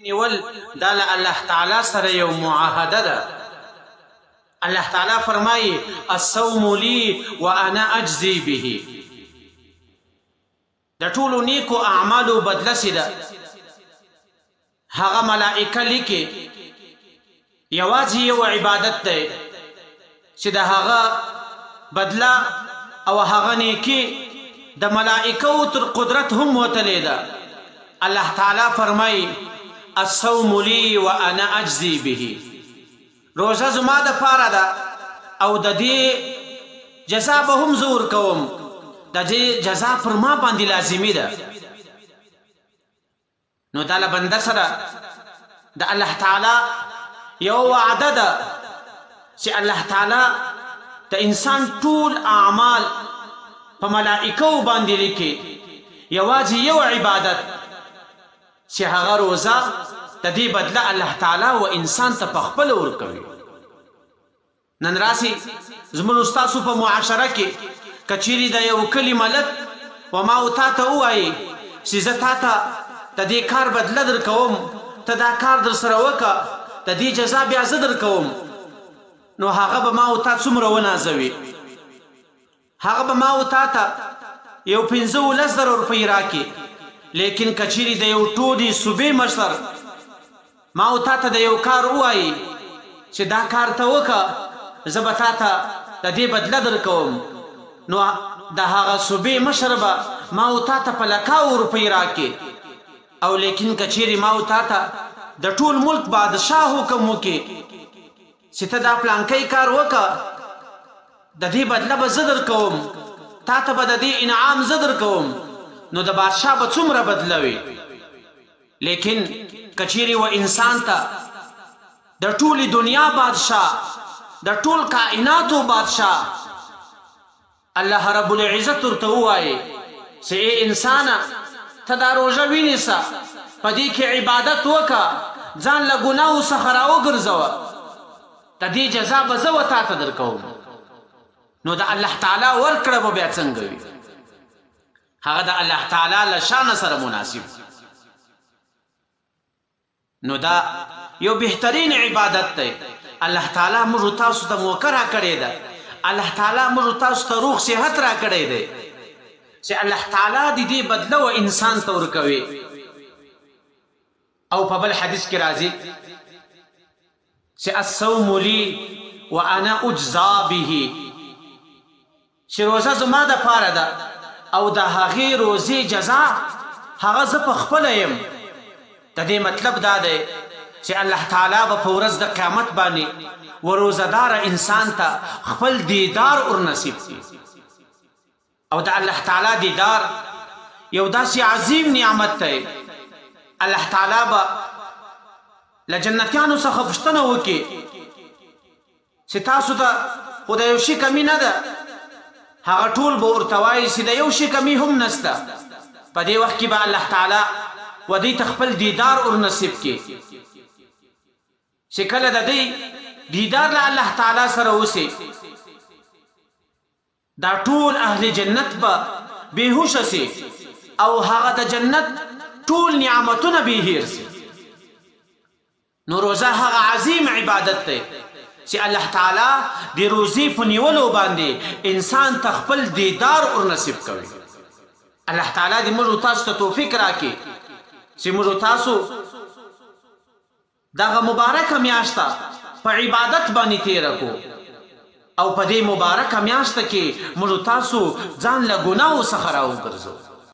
نیول دا له الله تعالی سره یو معاهده ده. الله تعالی فرمایي الصوم لی وانا اجزی به. د ټولو نیکو اعمالو بدله سي ده هغه ملائکه لیکي. یوازې یو عبادت دی چې د هغه بدله او هغه نیکي د ملائکو تر قدرت هم وتلی ده. الله تعالی فرمایي الصوم لی وانا اجزی به. روزه زما د پاره ده او د دې جزا به هم زه ورکوم. د دې جزا پر ما باندې لازمي ده. نو دا له بنده سره د الله تعالی یو وعده ده چې الله تعالی د انسان ټول اعمال په ملائکو باندې لیکي. یوازې یو عبادت چې هغه روزه د دې بدله الله تعالی و انسان ته په خپله ورکوي. نن راسي زموږ ستاسو په معاشره کې که چیرې د یو کلي ملک و ما و تا ته ووایي چې زه تا ته د دې کار بدله در کوم، ته دا کار در سره وکړه، د دې جزا بیا زه در کوم، نو هغه به ما و تا څومره ونازوي. هغه به ما و تا ته یو 15-10 روپۍ راکړي. لیکن که چیرې د یو ټولې صوبې مشر ما و تا ته د یو کار ووایي چې دا کار ته وکړه زه به تا ته د دې بدله در کوم، نو د هغه صوبې مشر به ما و تا ته په لکاو روپۍ راکړي. او لیکن که چیرې ما و تا ته د ټول ملک بادشاه حکم وکړي چې ته دا پلانکی کار وکړه د دې بدله به زه در کوم، تا ته به د دې انعام زه در کوم، نو د بادشاه به څومره بدله وي. لیکن که چیرې و انسان ته د ټولې دنیا بادشاه، د ټول کائناتو بادشاه الله رب العزت ورته ووایي چې ای انسانه ته دا روژه ونیسه، په دې کې عبادت وکړه، ځان له ګناهو څخه راوګرځوه، د دې جزا به زه و تا ته در کوم. نو د الله تعالی ورکړه به بیا څنګه وي؟ هغه د الله تعالی له شان سره مناسب. نو دا یو بهترین عبادت دی. الله تعالی موږ تاسو ته موقع راکړې ده. الله تعالی موږ تاسو ته روغ صحت راکړی دی چې الله تعالی د دې بدله و انسان ته ورکوي. او په بل حدیث کې راځي چې الصوم لی وانا اجزا به، چې روزه زما د پاره ده او د هغې روزې جزا هغه زه په خپله یم. د دې مطلب دا دی چې الله تعالی به په ورځ د قیامت باندې و روزهدار انسان ته خپل دیدار ور نصیب کړي. او د الله تعالی دیدار یو داسې عظیم نعمت دی. الله تعالی به له جنتیانو څخه پوښتنه وکړي چې تاسو ته خو د یو شي کمی نه ده. هغه ټول به ورته وایي چې د یو شي کمی هم نسته. په دې وخت کې به الله تعالی و دوی ته خپل دیدار ور نصیب کړي چې کله د دوی دیدار له الله تعالی سره وسي دا ټول اهل جنت به بېهوشه سي او هغه د جنت ټول نعمتونه به هیر سي. نو روزه هغه عظیم عبادت دی چې الله تعالی د روزې په نیولو باندې انسان ته خپل دیدار ور نصیب کوي. الله تعالی دې موږ تاسو ته توفیق راکړي چې موږ تاسو دغه مبارکه میاشته په عبادت باندې تیره کړو او په دې مبارکه میاشته کې موږ تاسو ځان له ګناهو څخه راوګرځو.